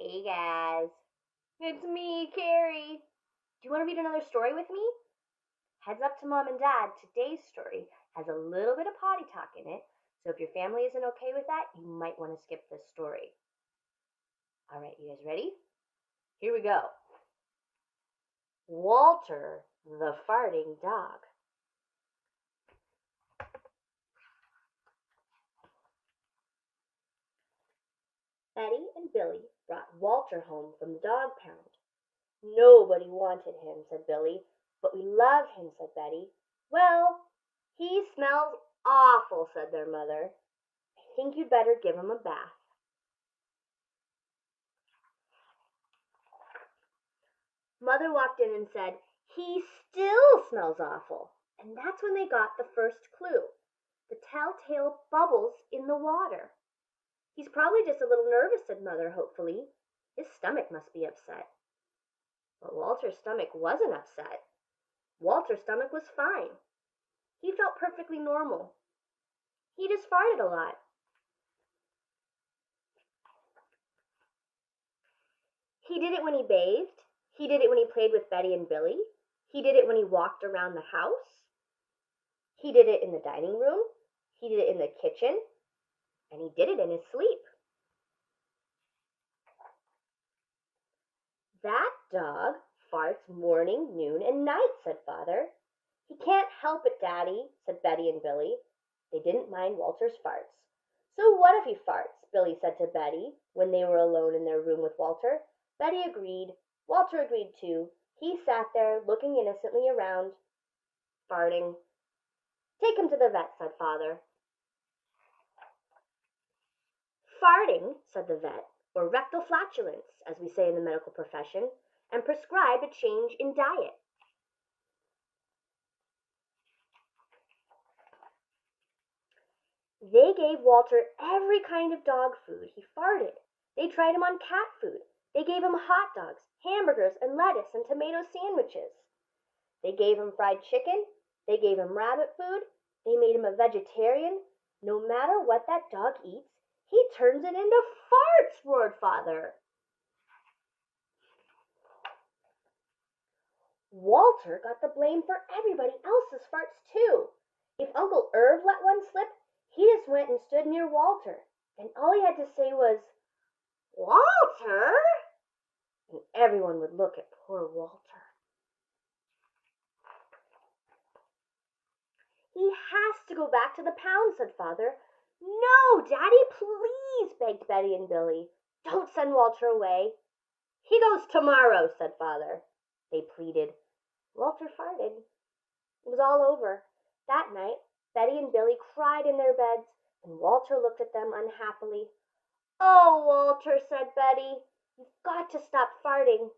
Hey guys, it's me, Kerry. Do you want to read another story with me? Heads up to mom and dad, today's story has a little bit of potty talk in it, so if your family isn't okay with that, you might want to skip this story. All right, you guys ready? Here we go. Walter, the farting dog. Betty and Billy brought Walter home from the dog pound. Nobody wanted him, said Billy. But we love him, said Betty. Well, he smells awful, said their mother. I think you'd better give him a bath. Mother walked in and said, he still smells awful. And that's when they got the first clue, the telltale bubbles in the water. He's probably just a little nervous, said Mother hopefully. His stomach must be upset. But Walter's stomach wasn't upset. Walter's stomach was fine. He felt perfectly normal. He just farted a lot. He did it when he bathed. He did it when he played with Betty and Billy. He did it when he walked around the house. He did it in the dining room. He did it in the kitchen. And he did it in his sleep. That dog farts morning, noon, and night, said Father. He can't help it, Daddy, said Betty and Billy. They didn't mind Walter's farts. So what if he farts? Billy said to Betty when they were alone in their room with Walter. Betty agreed. Walter agreed too. He sat there looking innocently around, farting. Take him to the vet, said Father. Farting, said the vet, or rectal flatulence, as we say in the medical profession, and prescribed a change in diet. They gave Walter every kind of dog food. He farted. They tried him on cat food. They gave him hot dogs, hamburgers, and lettuce and tomato sandwiches. They gave him fried chicken. They gave him rabbit food. They made him a vegetarian. No matter what that dog eats, he turns it into farts, roared Father. Walter got the blame for everybody else's farts, too. If Uncle Irv let one slip, he just went and stood near Walter, and all he had to say was, Walter? And everyone would look at poor Walter. He has to go back to the pound, said Father. No, Daddy, please, begged Betty and Billy. Don't send Walter away. He goes tomorrow, said Father. They pleaded. Walter farted. It was all over. That night, Betty and Billy cried in their beds, and Walter looked at them unhappily. Oh, Walter, said Betty, you've got to stop farting.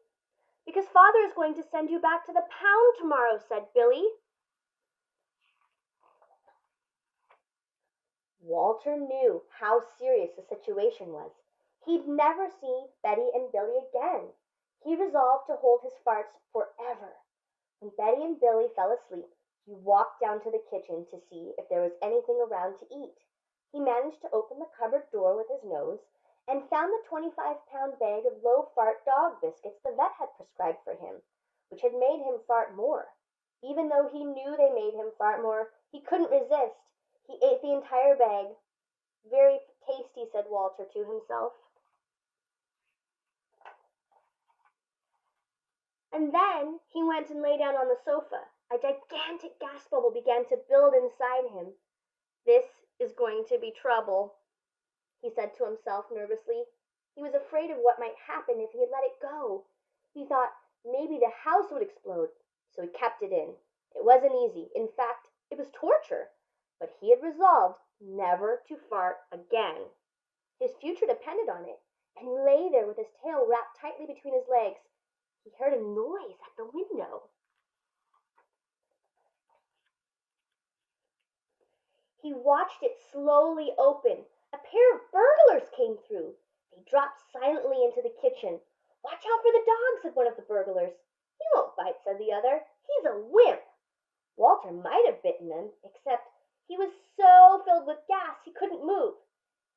Because Father is going to send you back to the pound tomorrow, said Billy. Walter knew how serious the situation was. He'd never see Betty and Billy again. He resolved to hold his farts forever. When Betty and Billy fell asleep, he walked down to the kitchen to see if there was anything around to eat. He managed to open the cupboard door with his nose and found the 25-pound bag of low-fart dog biscuits the vet had prescribed for him, which had made him fart more. Even though he knew they made him fart more, he couldn't resist. He ate the entire bag. Very tasty, said Walter to himself. And then he went and lay down on the sofa. A gigantic gas bubble began to build inside him. This is going to be trouble, he said to himself nervously. He was afraid of what might happen if he had let it go. He thought maybe the house would explode, so he kept it in. It wasn't easy. In fact, it was torture. But he had resolved never to fart again. His future depended on it, and he lay there with his tail wrapped tightly between his legs. He heard a noise at the window. He watched it slowly open. A pair of burglars came through. They dropped silently into the kitchen. Watch out for the dog, said one of the burglars. He won't bite, said the other. He's a wimp. Walter might have bitten him, except he was so filled with gas he couldn't move.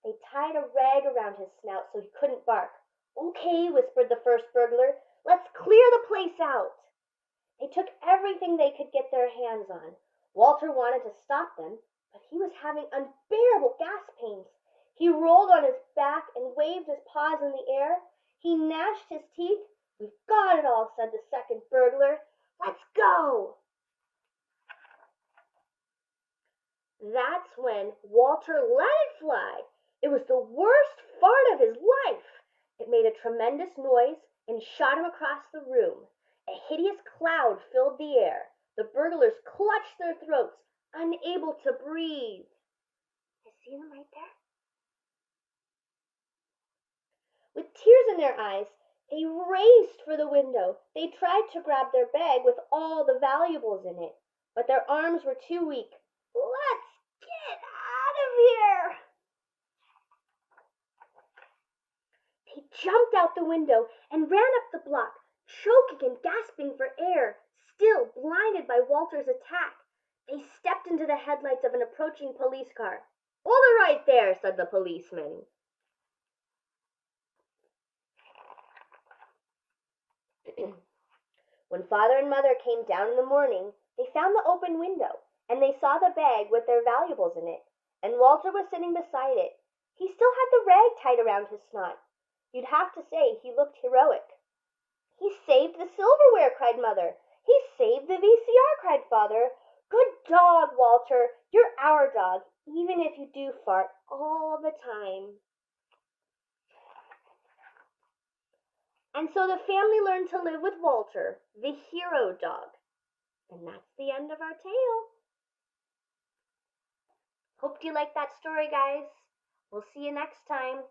They tied a rag around his snout so he couldn't bark. Okay, whispered the first burglar. Let's clear the place out. They took everything they could get their hands on. Walter wanted to stop them, but he was having unbearable gas pains. He rolled on his back and waved his paws in the air. He gnashed his teeth. We've got it all, said the second burglar. Let's go. That's when Walter let it fly. It was the worst fart of his life. It made a tremendous noise and shot him across the room. A hideous cloud filled the air. The burglars clutched their throats, unable to breathe. You see them right there? With tears in their eyes, they raced for the window. They tried to grab their bag with all the valuables in it, but their arms were too weak. Let's get out of here! They jumped out the window and ran up the block, choking and gasping for air, still blinded by Walter's attack. They stepped into the headlights of an approaching police car. Hold it right there, said the policeman. When father and mother came down in the morning, they found the open window, and they saw the bag with their valuables in it, and Walter was sitting beside it. He still had the rag tied around his snot. You'd have to say he looked heroic. He saved the silverware, cried mother. He saved the VCR, cried father. Good dog, Walter. You're our dog, even if you do fart all the time. And so the family learned to live with Walter, the hero dog. And that's the end of our tale. Hope you liked that story, guys. We'll see you next time.